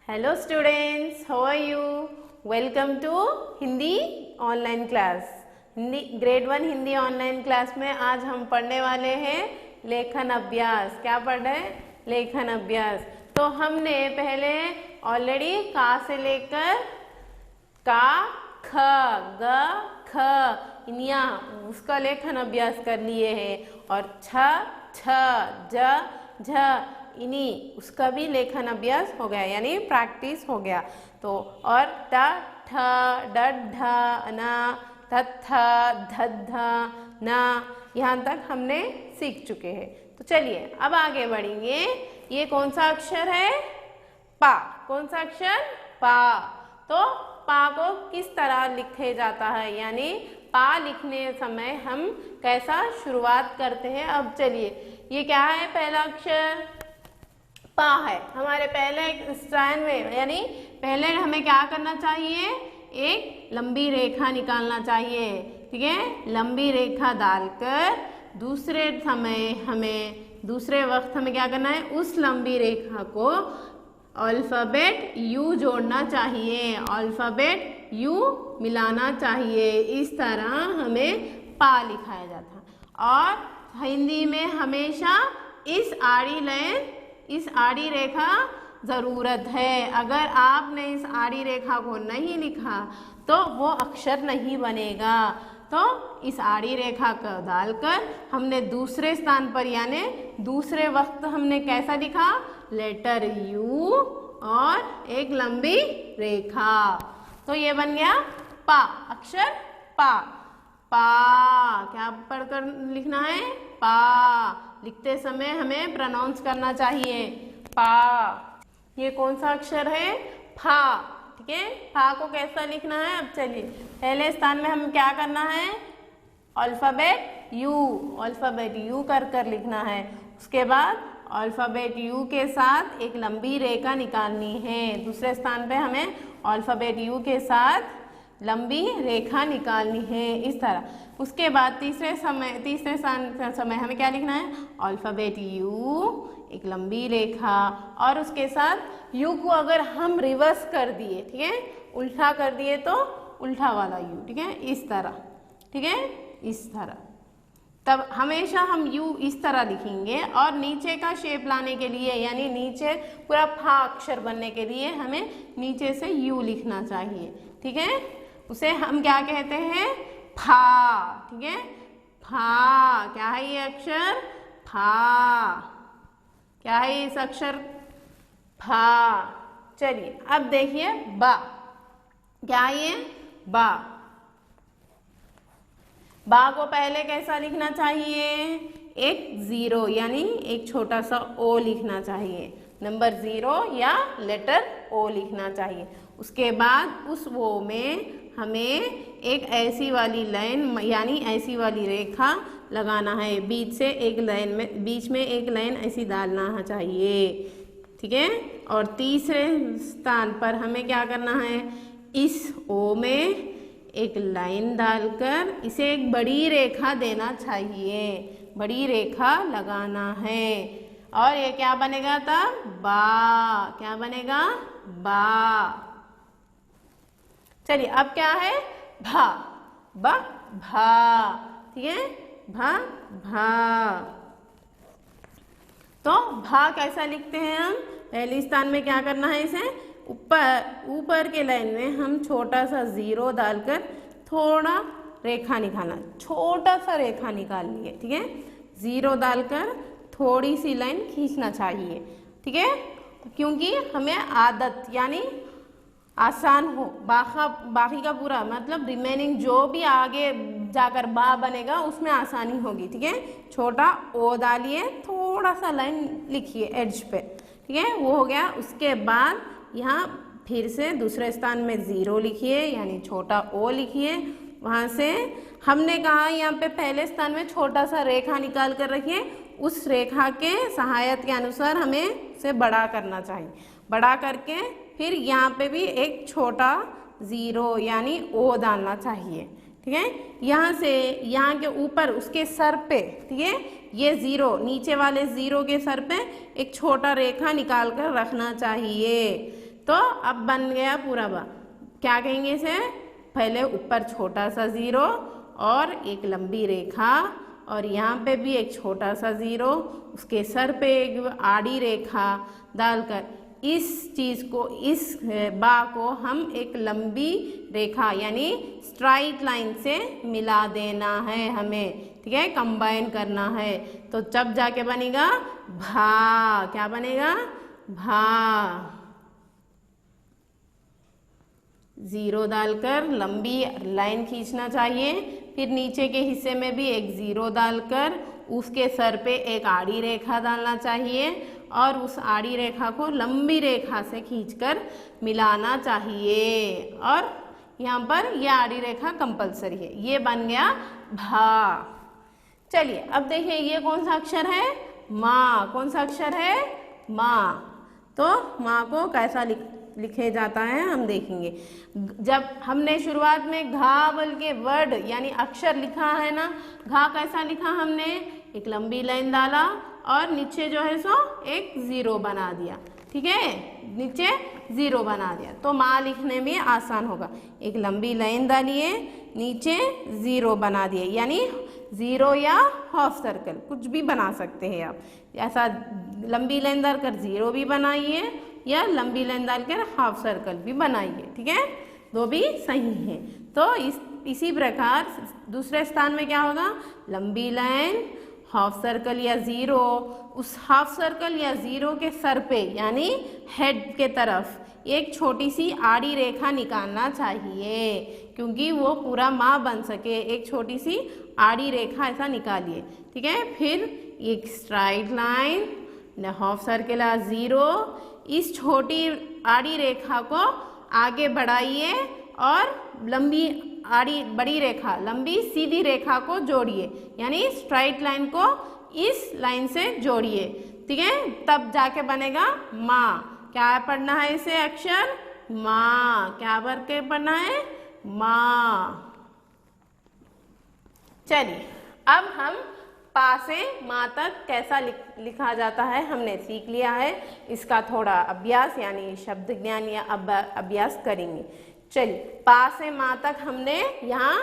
Hello students, how are you? Welcome to Hindi online class. Hindi grade 1 Hindi online class में आज हम पढ़ने वाले हैं लेखन अभ्यास। क्या पढ़ रहे हैं? लेखन अभ्यास। तो हमने पहले ऑलरेडी का से लेकर का, ख, ग, ख इनिया उसका लेखन अभ्यास कर लिए हैं और छ, ज, झ इनी उसका भी लेखन अभ्यास हो गया, यानी प्रैक्टिस हो गया। तो और ट, ठ, ड, ढ, न, थ, थ, ध, ध, न यहाँ तक हमने सीख चुके हैं। तो चलिए अब आगे बढ़ेंगे। ये कौन सा अक्षर है? पा। कौन सा अक्षर? पा। तो पा को किस तरह लिखे जाता है, यानी पा लिखने समय हम कैसा शुरुआत करते हैं? अब चलिए, ये क्या है? पहला अक्षर पा है हमारे पहले स्थान में, यानी पहले हमें क्या करना चाहिए? एक लंबी रेखा निकालना चाहिए। ठीक है, लंबी रेखा डालकर दूसरे वक्त हमें क्या करना है? उस लंबी रेखा को अल्फ़ाबेट यू जोड़ना चाहिए, अल्फ़ाबेट यू मिलाना चाहिए। इस तरह हमें पा लिखाया जाता है। और हिंदी में हमेशा इस आड़ी रेखा ज़रूरत है। अगर आपने इस आड़ी रेखा को नहीं लिखा तो वो अक्षर नहीं बनेगा। तो इस आड़ी रेखा को डालकर हमने दूसरे स्थान पर, यानी दूसरे वक्त हमने कैसा लिखा? लेटर यू और एक लंबी रेखा। तो ये बन गया पा, अक्षर पा। पा क्या पढ़कर लिखना है? पा। लिखते समय हमें प्रोनाउंस करना चाहिए, पा। ये कौन सा अक्षर है? फा। ठीक है, फा को कैसा लिखना है? अब चलिए, पहले स्थान में हम क्या करना है? अल्फ़ाबेट यू कर लिखना है। उसके बाद अल्फ़ाबेट यू के साथ एक लंबी रेखा निकालनी है। दूसरे स्थान पे हमें अल्फ़ाबेट यू के साथ लंबी रेखा निकालनी है, इस तरह। उसके बाद तीसरे स्थान समय हमें क्या लिखना है? अल्फ़ाबेट यू, एक लंबी रेखा, और उसके साथ यू को अगर हम रिवर्स कर दिए, ठीक है, उल्टा कर दिए तो उल्टा वाला यू, ठीक है, इस तरह। ठीक है, इस तरह। तब हमेशा हम यू इस तरह लिखेंगे। और नीचे का शेप लाने के लिए, यानी नीचे पूरा फा अक्षर बनने के लिए हमें नीचे से यू लिखना चाहिए। ठीक है, उसे हम क्या कहते हैं? फा। ठीक है, फा। क्या है ये अक्षर? फा। क्या है इस अक्षर? फा। चलिए अब देखिए बा। क्या है ये? बा। बा को पहले कैसा लिखना चाहिए? एक ज़ीरो, यानी एक छोटा सा ओ लिखना चाहिए, नंबर 0 या लेटर ओ लिखना चाहिए। उसके बाद उस वो में हमें एक ऐसी वाली लाइन, यानी ऐसी वाली रेखा लगाना है। बीच में एक लाइन ऐसी डालना चाहिए। ठीक है, और तीसरे स्थान पर हमें क्या करना है? इस ओ में एक लाइन डालकर इसे एक बड़ी रेखा देना चाहिए, बड़ी रेखा लगाना है। और ये क्या बनेगा तब? बा। क्या बनेगा? बा। चलिए अब क्या है? भा। ब, भा। ठीक है, भा, भा। तो भा कैसा लिखते हैं हम? पहले स्थान में क्या करना है? इसे ऊपर के लाइन में हम छोटा सा 0 डालकर थोड़ा रेखा निकालना, छोटा सा रेखा निकाल लिए। ठीक है, 0 डालकर थोड़ी सी लाइन खींचना चाहिए। ठीक है, क्योंकि हमें आदत, यानी आसान हो, बाकी का पूरा मतलब रिमेनिंग जो भी आगे जाकर बा बनेगा उसमें आसानी होगी। ठीक है, छोटा ओ डालिए, थोड़ा सा लाइन लिखिए एड्ज पे। ठीक है, वो हो गया। उसके बाद यहाँ फिर से दूसरे स्थान में 0 लिखिए, यानी छोटा ओ लिखिए। वहाँ से हमने कहा यहाँ पे पहले स्थान में छोटा सा रेखा निकाल कर रखिए। उस रेखा के सहायता के अनुसार हमें से बड़ा करना चाहिए। बड़ा करके फिर यहाँ पे भी एक छोटा 0 यानी ओ डालना चाहिए। ठीक है, यहाँ से यहाँ के ऊपर उसके सर पे, ठीक है, ये 0 नीचे वाले 0 के सर पे एक छोटा रेखा निकाल कर रखना चाहिए। तो अब बन गया पूरा बा। क्या कहेंगे इसे? पहले ऊपर छोटा सा ज़ीरो और एक लंबी रेखा, और यहाँ पे भी एक छोटा सा ज़ीरो, उसके सर पे एक आड़ी रेखा डालकर इस चीज़ को, इस बा को हम एक लंबी रेखा यानी स्ट्राइट लाइन से मिला देना है हमें, ठीक है, कंबाइन करना है। तो जब जाके बनेगा भा। क्या बनेगा? भा। ज़ीरो डालकर लंबी लाइन खींचना चाहिए, फिर नीचे के हिस्से में भी एक ज़ीरो डालकर उसके सर पे एक आड़ी रेखा डालना चाहिए और उस आड़ी रेखा को लंबी रेखा से खींचकर मिलाना चाहिए, और यहाँ पर यह आड़ी रेखा कंपलसरी है। ये बन गया भा। चलिए अब देखिए ये कौन सा अक्षर है? माँ। कौन सा अक्षर है? माँ। तो माँ को कैसा लिखे जाता है हम देखेंगे। जब हमने शुरुआत में घा बोल के वर्ड यानी अक्षर लिखा है ना, घा कैसा लिखा हमने? एक लंबी लाइन डाला और नीचे जो है सो एक ज़ीरो बना दिया, ठीक है, नीचे ज़ीरो बना दिया, तो माँ लिखने में आसान होगा। एक लंबी लाइन डालिए, नीचे ज़ीरो बना दिए, यानी ज़ीरो या हाफ सर्कल कुछ भी बना सकते हैं आप। ऐसा लंबी लाइन डालकर ज़ीरो भी बनाइए या लंबी लाइन डालकर हाफ सर्कल भी बनाइए, ठीक है, दो भी सही है। तो इसी प्रकार दूसरे स्थान में क्या होगा? लंबी लाइन, हाफ सर्कल या ज़ीरो, उस हाफ सर्कल या ज़ीरो के सर पे यानी हेड के तरफ एक छोटी सी आड़ी रेखा निकालना चाहिए, क्योंकि वो पूरा माँ बन सके। एक छोटी सी आड़ी रेखा ऐसा निकालिए, ठीक है। फिर एक स्ट्राइट लाइन, हाफ सर्कल या ज़ीरो, इस छोटी आड़ी रेखा को आगे बढ़ाइए और लंबी बड़ी रेखा, लंबी सीधी रेखा को जोड़िए, यानी स्ट्राइट लाइन को इस लाइन से जोड़िए, ठीक है, तब जाके बनेगा माँ। क्या पढ़ना है इसे अक्षर? माँ। क्या भर के पढ़ना है? माँ। चलिए अब हम पा से माँ तक कैसा लिखा जाता है हमने सीख लिया है। इसका थोड़ा अभ्यास यानी शब्द ज्ञान या अभ्यास करेंगे। चलिए पा से माँ तक हमने यहाँ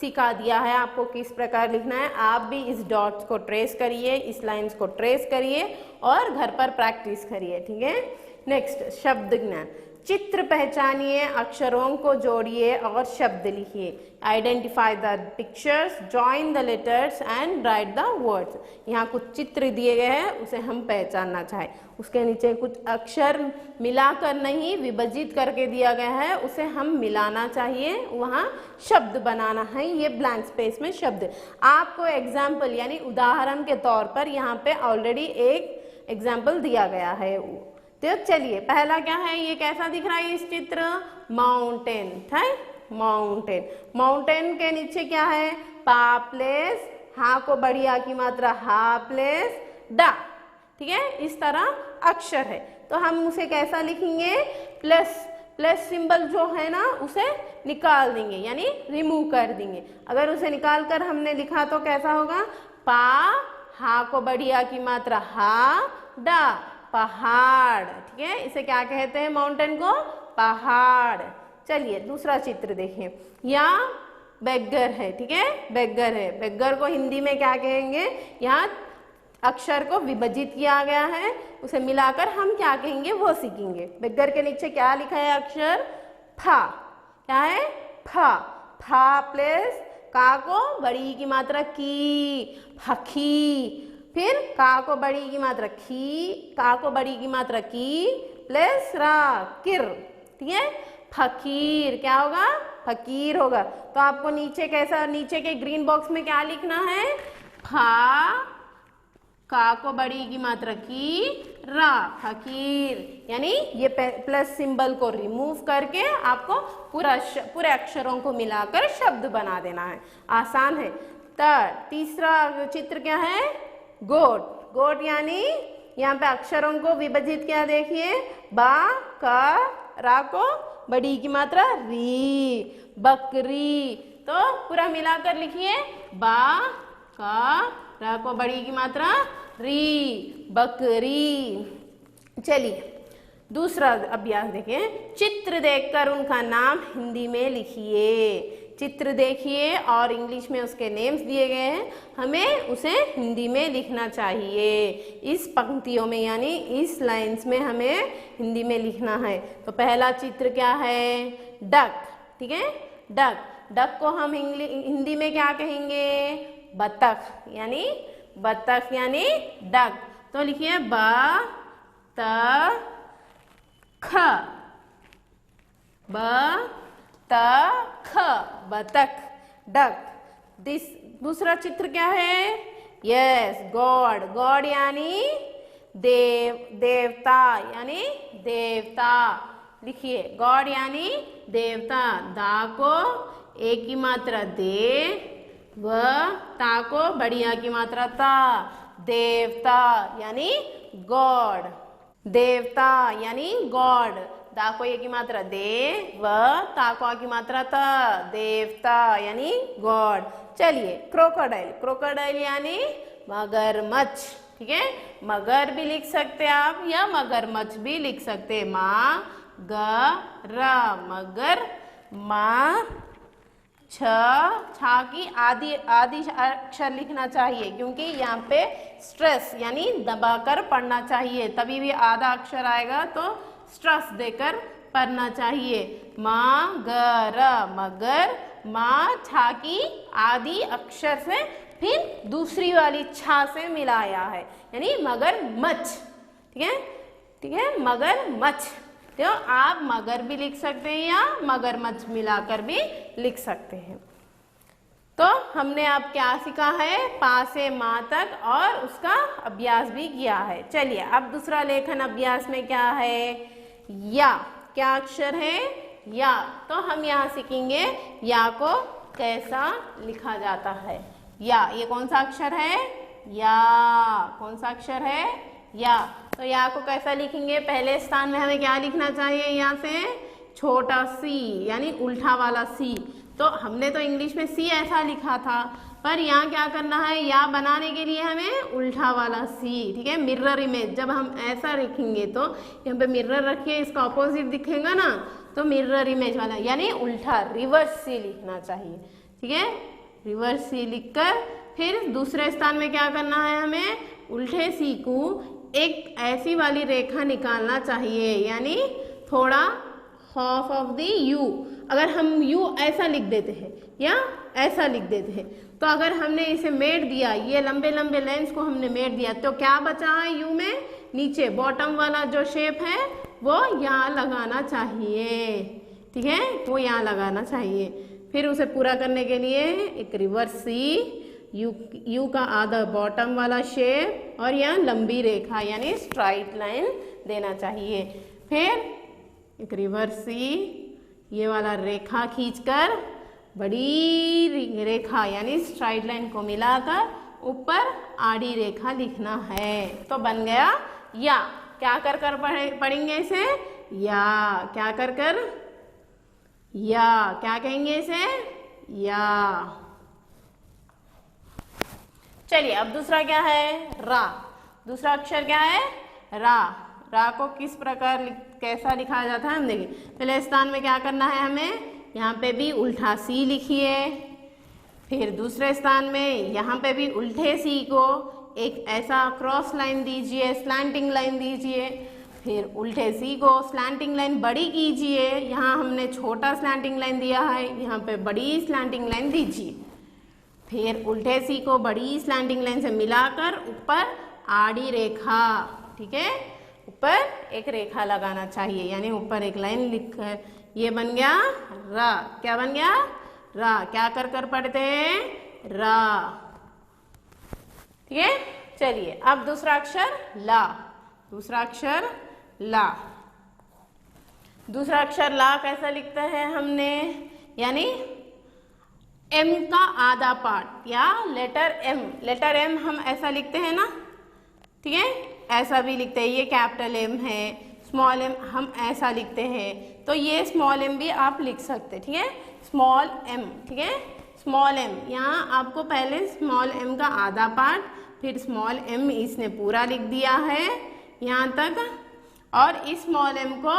सिखा दिया है आपको किस प्रकार लिखना है। आप भी इस डॉट्स को ट्रेस करिए, इस लाइंस को ट्रेस करिए और घर पर प्रैक्टिस करिए, ठीक है। नेक्स्ट शब्द ज्ञान। चित्र पहचानिए, अक्षरों को जोड़िए और शब्द लिखिए। Identify the pictures, join the letters and right the words. यहाँ कुछ चित्र दिए गए हैं, उसे हम पहचानना चाहें। उसके नीचे कुछ अक्षर मिलाकर नहीं, विभाजित करके दिया गया है, उसे हम मिलाना चाहिए, वहाँ शब्द बनाना है। ये ब्लैंक स्पेस में शब्द। आपको एग्जाम्पल यानी उदाहरण के तौर पर यहाँ पे ऑलरेडी एक एग्जाम्पल दिया गया है। तो चलिए पहला क्या है, ये कैसा दिख रहा है इस चित्र? माउंटेन है, माउंटेन। माउंटेन के नीचे क्या है? पा प्लेस हा को बड़ी आ की मात्रा हा प्लेस डा, ठीक है, इस तरह अक्षर है। तो हम उसे कैसा लिखेंगे? प्लस सिंबल जो है ना उसे निकाल देंगे, यानी रिमूव कर देंगे। अगर उसे निकाल कर हमने लिखा तो कैसा होगा? पा हा को बड़ी आ की मात्रा हा डा, पहाड़, ठीक है। इसे क्या कहते हैं? माउंटेन को पहाड़। चलिए दूसरा चित्र देखें। यहाँ बेगर है, ठीक है, बेगर है। बेगर को हिंदी में क्या कहेंगे? यहाँ अक्षर को विभाजित किया गया है, उसे मिलाकर हम क्या कहेंगे वो सीखेंगे। बेगर के नीचे क्या लिखा है अक्षर? फा। क्या है? फा। फा प्लस का को बड़ी की मात्रा की, फखी। फिर का को बड़ी की मात्रा की, का को बड़ी की मात्रा की प्लस रा, किर, ठीक है, फकीर। क्या होगा? फकीर होगा। तो आपको नीचे कैसा, नीचे के ग्रीन बॉक्स में क्या लिखना है? फा, का को बड़ी की मात्रा की, रा, फकीर। यानी ये प्लस सिंबल को रिमूव करके आपको पूरे अक्षरों को मिलाकर शब्द बना देना है। आसान है। तीसरा चित्र क्या है? गोट। गोट यानी यहाँ पे अक्षरों को विभाजित किया, देखिए, बा का रा को बड़ी की मात्रा री, बकरी। तो पूरा मिलाकर लिखिए, बा का रा को बड़ी की मात्रा री, बकरी। चलिए दूसरा अभ्यास देखिए, चित्र देखकर उनका नाम हिंदी में लिखिए। चित्र देखिए और इंग्लिश में उसके नेम्स दिए गए हैं, हमें उसे हिंदी में लिखना चाहिए। इस पंक्तियों में यानी इस लाइंस में हमें हिंदी में लिखना है। तो पहला चित्र क्या है? डक। ठीक है, डक। डक को हम हिंदी में क्या कहेंगे? बतख, यानी बतख यानी डक। तो लिखिए ब त ख, ब त ख, बतख, डक। दूसरा चित्र क्या है? Yes, God. गॉड यानी देव, देवता यानी देवता। लिखिए गॉड यानी देवता। दा को एक की मात्रा दे, व ता को बढ़िया की मात्रा ता, देवता यानी गॉड। देवता यानी गॉड। दा को एक की मात्रा दे, व ता को आ की मात्रा ता, देवता यानी गॉड। चलिए क्रोकोडाइल। क्रोकोडाइल यानी मगरमच्छ। ठीक है, मगर भी लिख सकते हैं आप या मगरमच्छ भी लिख सकते हैं। मा ग र, मगर। मा छ, छा की आदि अक्षर लिखना चाहिए, क्योंकि यहाँ पे स्ट्रेस यानी दबाकर पढ़ना चाहिए, तभी भी आधा अक्षर आएगा, तो स्ट्रेस देकर पढ़ना चाहिए। मा ग र, मगर। मा छा की आदि अक्षर से फिर दूसरी वाली छा से मिलाया है, यानी मगरमच्छ। ठीक है, ठीक है, मगरमच्छ। तो आप मगर भी लिख सकते हैं या मगरमच्छ मिलाकर भी लिख सकते हैं। तो हमने अब क्या सीखा है? पा से माँ तक, और उसका अभ्यास भी किया है। चलिए अब दूसरा लेखन अभ्यास में क्या है? या। क्या अक्षर है? या। तो हम यहाँ सीखेंगे या को कैसा लिखा जाता है। या, ये कौन सा अक्षर है? या। कौन सा अक्षर है? या। तो या को कैसा लिखेंगे? पहले स्थान में हमें क्या लिखना चाहिए? यहाँ से छोटा सी यानी उल्टा वाला सी। तो हमने तो इंग्लिश में सी ऐसा लिखा था, पर यहाँ क्या करना है? या बनाने के लिए हमें उल्टा वाला सी। ठीक है, मिरर इमेज। जब हम ऐसा लिखेंगे तो यहाँ पे मिरर रखिए, इसका ऑपोजिट दिखेगा ना, तो मिरर इमेज वाला यानी उल्टा, रिवर्स सी लिखना चाहिए। ठीक है, रिवर्स सी लिखकर फिर दूसरे स्थान में क्या करना है? हमें उल्टे सी को एक ऐसी वाली रेखा निकालना चाहिए, यानी थोड़ा हाफ ऑफ द यू। अगर हम यू ऐसा लिख देते हैं या ऐसा लिख देते हैं, तो अगर हमने इसे मेट दिया, ये लंबे लंबे लाइंस को हमने मेट दिया, तो क्या बचा है यू में? नीचे बॉटम वाला जो शेप है वो यहाँ लगाना चाहिए। ठीक है, वो यहाँ लगाना चाहिए। फिर उसे पूरा करने के लिए एक रिवर्स सी, यू का आधा बॉटम वाला शेप, और यहाँ लंबी रेखा यानी स्ट्राइट लाइन देना चाहिए। फिर एक रिवर्स सी, ये वाला रेखा खींचकर बड़ी रेखा यानी स्ट्राइट लाइन को मिलाकर ऊपर आड़ी रेखा लिखना है। तो बन गया या। क्या कर कर पढ़ेंगे इसे? या। क्या कर कर? या। क्या कहेंगे इसे? या। चलिए अब दूसरा क्या है? रा। दूसरा अक्षर क्या है? रा। रा को किस प्रकार कैसा लिखा जाता है हम देखिए। पहले स्थान में क्या करना है हमें? यहाँ पे भी उल्टा सी लिखिए। फिर दूसरे स्थान में यहाँ पे भी उल्टे सी को एक ऐसा क्रॉस लाइन दीजिए, स्लैंटिंग लाइन दीजिए। फिर उल्टे सी को स्लैंटिंग लाइन बड़ी कीजिए। यहाँ हमने छोटा स्लैंटिंग लाइन दिया है, यहाँ पे बड़ी स्लैंटिंग लाइन दीजिए। फिर उल्टे सी को बड़ी स्लैंटिंग लाइन से मिलाकर ऊपर आड़ी रेखा, ठीक है, ऊपर एक रेखा लगाना चाहिए, यानी ऊपर एक लाइन लिखकर ये बन गया रा। क्या बन गया? रा। क्या कर कर पढ़ते हैं? रा। ठीक है, चलिए अब दूसरा अक्षर ला। दूसरा अक्षर ला। दूसरा अक्षर ला कैसा लिखता है हमने? यानी एम का आधा पार्ट या लेटर एम। लेटर एम हम ऐसा लिखते हैं ना, ठीक है, ऐसा भी लिखते हैं। ये कैपिटल एम है, स्मॉल एम हम ऐसा लिखते हैं, तो ये स्मॉल एम भी आप लिख सकते हैं। ठीक है, स्मॉल एम। ठीक है, स्मॉल एम। यहाँ आपको पहले स्मॉल एम का आधा पार्ट, फिर स्मॉल एम इसने पूरा लिख दिया है यहाँ तक, और इस स्मॉल m को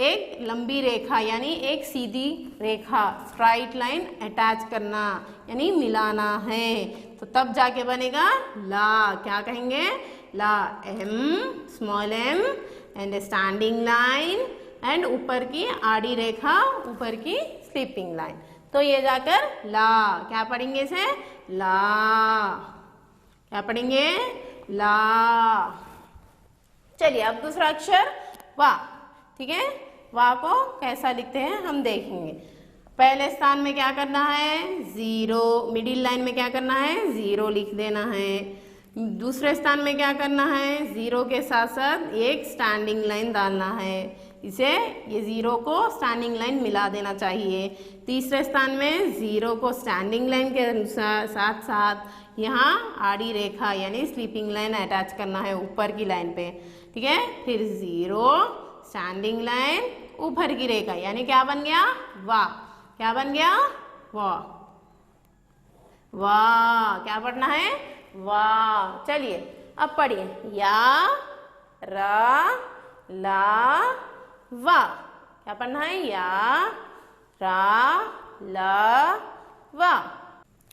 एक लंबी रेखा यानी एक सीधी रेखा स्ट्राइट लाइन अटैच करना यानी मिलाना है, तो तब जाके बनेगा ला। क्या कहेंगे? ला, m small m and standing line and ऊपर की आड़ी रेखा, ऊपर की स्लीपिंग लाइन, तो ये जाकर ला। क्या पढ़ेंगे इसे? ला। क्या पढ़ेंगे? ला। चलिए अब दूसरा अक्षर वा। ठीक है, वा को कैसा लिखते हैं हम देखेंगे। पहले स्थान में क्या करना है? 0। मिडिल लाइन में क्या करना है? 0 लिख देना है। दूसरे स्थान में क्या करना है? 0 के साथ साथ एक स्टैंडिंग लाइन डालना है। इसे ये 0 को स्टैंडिंग लाइन मिला देना चाहिए। तीसरे स्थान में 0 को स्टैंडिंग लाइन के अनुसार साथ साथ यहाँ आड़ी रेखा यानी स्लीपिंग लाइन अटैच करना है ऊपर की लाइन पे। ठीक है, फिर 0 स्टैंडिंग लाइन ऊपर की रेखा यानी क्या बन गया? वा। क्या बन गया? वा। वाह। क्या पढ़ना है? वाह। चलिए अब पढ़िए, या रा ला वा। क्या पढ़ना है? या रा ला वा।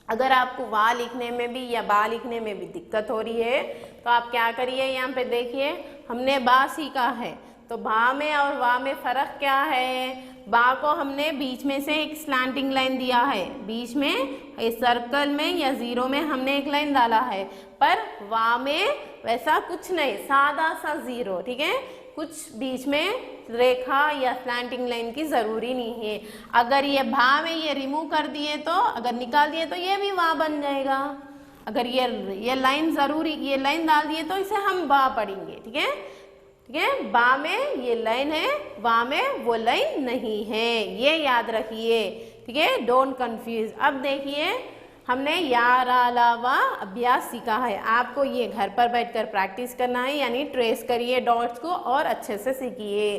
अगर आपको वा लिखने में भी या बा लिखने में भी दिक्कत हो रही है तो आप क्या करिए, यहाँ पे देखिए हमने बा सीखा है, तो बा में और वा में फर्क क्या है? बा को हमने बीच में से एक स्लैंटिंग लाइन दिया है, बीच में इस सर्कल में या 0 में हमने एक लाइन डाला है, पर वा में वैसा कुछ नहीं, सादा सा 0। ठीक है, कुछ बीच में रेखा या स्लैंटिंग लाइन की जरूरी नहीं है। अगर ये भा में ये रिमूव कर दिए तो, अगर निकाल दिए तो ये भी वा बन जाएगा। अगर ये लाइन जरूरी, ये लाइन डाल दिए तो इसे हम बा पढ़ेंगे। ठीक है, ठीक है, बा में ये लाइन है, वा में वो लाइन नहीं है, ये याद रखिए। ठीक है, डोंट कंफ्यूज। अब देखिए हमने या रा ला वा अभ्यास सीखा है, आपको ये घर पर बैठकर प्रैक्टिस करना है, यानी ट्रेस करिए डॉट्स को और अच्छे से सीखिए।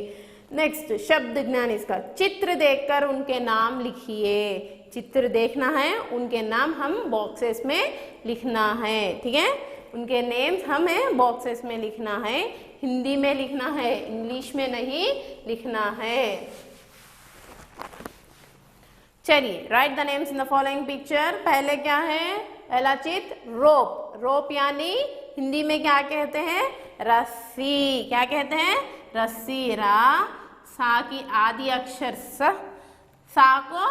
नेक्स्ट शब्द ज्ञान इसका, चित्र देखकर उनके नाम लिखिए। चित्र देखना है, उनके नाम हम बॉक्सेस में लिखना है। ठीक है, उनके नेम्स हमें बॉक्सेस में लिखना है, हिंदी में लिखना है, इंग्लिश में नहीं लिखना है। चलिए, right the names in the following picture. पहले क्या है? पहला चित्र रोप। रोप यानी हिंदी में क्या कहते हैं? रस्सी। क्या कहते हैं? रस्सी। रा सा की आदि अक्षर स, सा को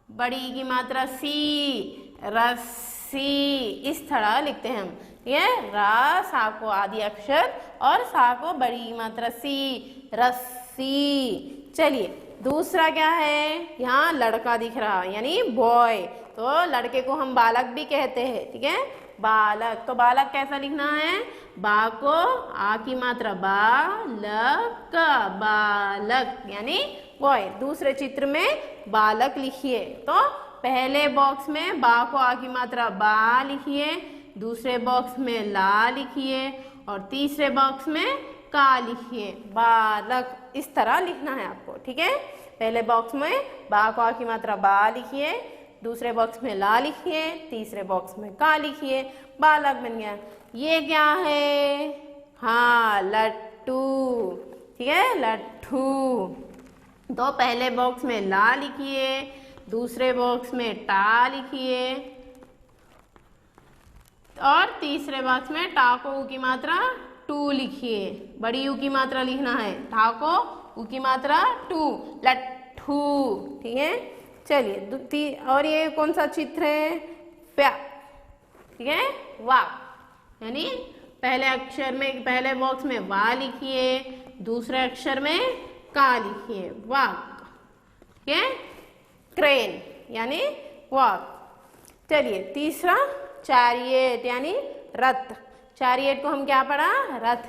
बड़ी की मात्रा सी, रस्सी, इस तरह लिखते हैं हम। ये रा सा को आदि अक्षर और सा को बड़ी की मात्रा सी, रस्सी। चलिए दूसरा क्या है? यहाँ लड़का दिख रहा यानी बॉय, तो लड़के को हम बालक भी कहते हैं। ठीक है, बालक। तो बालक कैसा लिखना है? बा को आ की मात्रा बालक, बालक यानी बॉय। दूसरे चित्र में बालक लिखिए, तो पहले बॉक्स में बा को आ की मात्रा बा लिखिए, दूसरे बॉक्स में ला लिखिए और तीसरे बॉक्स में का लिखिए, बालक। इस तरह लिखना है आपको। ठीक है, पहले बॉक्स में बा को आ की मात्रा बा लिखिए, दूसरे बॉक्स में ला लिखिए, तीसरे बॉक्स में का लिखिए, बालक बन गया। ये क्या है? हाँ, लट्टू। ठीक है, लट्टू। तो पहले बॉक्स में ला लिखिए, दूसरे बॉक्स में टा लिखिए और तीसरे बॉक्स में टा को ऊ की मात्रा टू लिखिए। बड़ी यू की मात्रा लिखना है, टा को ऊ की मात्रा टू, लट्ठू। ठीक है, चलिए और ये कौन सा चित्र है? प्या। ठीक है, वा यानी पहले अक्षर में, पहले बॉक्स में वा लिखिए, दूसरे अक्षर में का लिखिए, वाक। ठीक है, क्रेन यानी वाक। चलिए तीसरा चैरियट यानी रथ। चैरियट को हम क्या पढ़ा? रथ।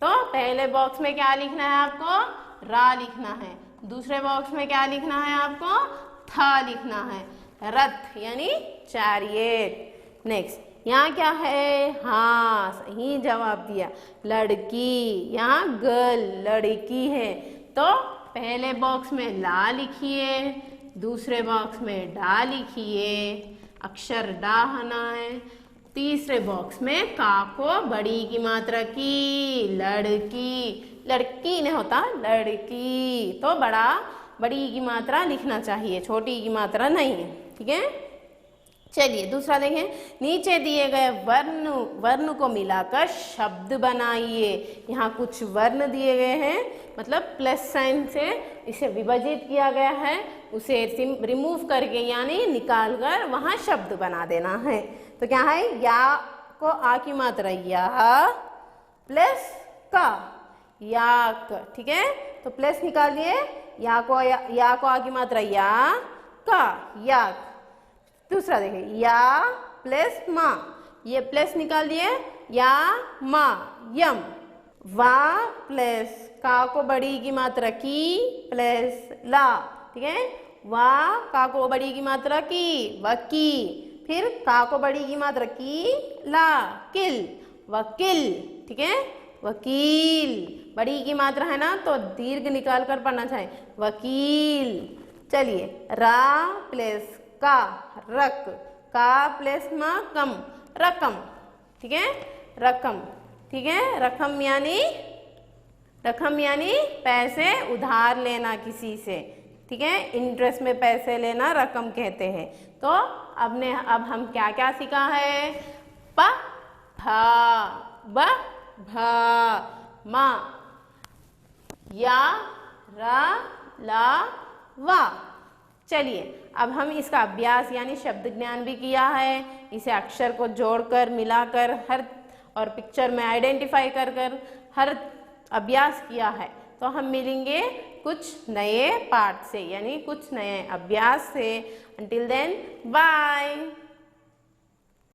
तो पहले बॉक्स में क्या लिखना है आपको? रा लिखना है, दूसरे बॉक्स में क्या लिखना है आपको? था लिखना है, रथ यानी चैरियट। नेक्स्ट यहाँ क्या है? हाँ, सही जवाब दिया, लड़की। यहाँ गर्ल, लड़की है। तो पहले बॉक्स में ला लिखिए, दूसरे बॉक्स में डा लिखिए, अक्षर डा आना है, तीसरे बॉक्स में का को बड़ी की मात्रा की, लड़की, लड़की नहीं होता, लड़की। तो बड़ी की मात्रा लिखना चाहिए, छोटी की मात्रा नहीं। ठीक है, चलिए दूसरा देखें। नीचे दिए गए वर्ण को मिलाकर शब्द बनाइए। यहाँ कुछ वर्ण दिए गए हैं, मतलब प्लस साइन से इसे विभाजित किया गया है, उसे रिमूव करके यानी निकाल कर वहाँ शब्द बना देना है। तो क्या है, या को आ की मात्रा या प्लस का, याक। ठीक है, तो प्लस निकालिए, या को आ की मात्रा या का, याक। दूसरा देखिए, या प्लस माँ, ये प्लस निकाल दिए, या माँ, यम। वा प्लस का को बड़ी की मात्रा की प्लस ला। ठीक है, वा का को बड़ी की मात्रा की, वकी। फिर का को बड़ी की मात्रा की ला, किल, वकील। ठीक है, वकील। बड़ी की मात्रा है ना, तो दीर्घ निकाल कर पढ़ना चाहिए, वकील। चलिए, रा प्लस का, रक, का प्लस मा कम, रकम। ठीक है, रकम। ठीक है, रकम यानी पैसे उधार लेना किसी से। ठीक है, इंटरेस्ट में पैसे लेना रकम कहते हैं। तो अब हम क्या क्या सीखा है, प भा, ब भा, मा, या रा ला वा। चलिए अब हम इसका अभ्यास यानी शब्द ज्ञान भी किया है। इसे अक्षर को जोड़कर मिलाकर हर और पिक्चर में आइडेंटिफाई कर हर अभ्यास किया है। तो हम मिलेंगे कुछ नए पाठ से यानी कुछ नए अभ्यास से। Until then bye.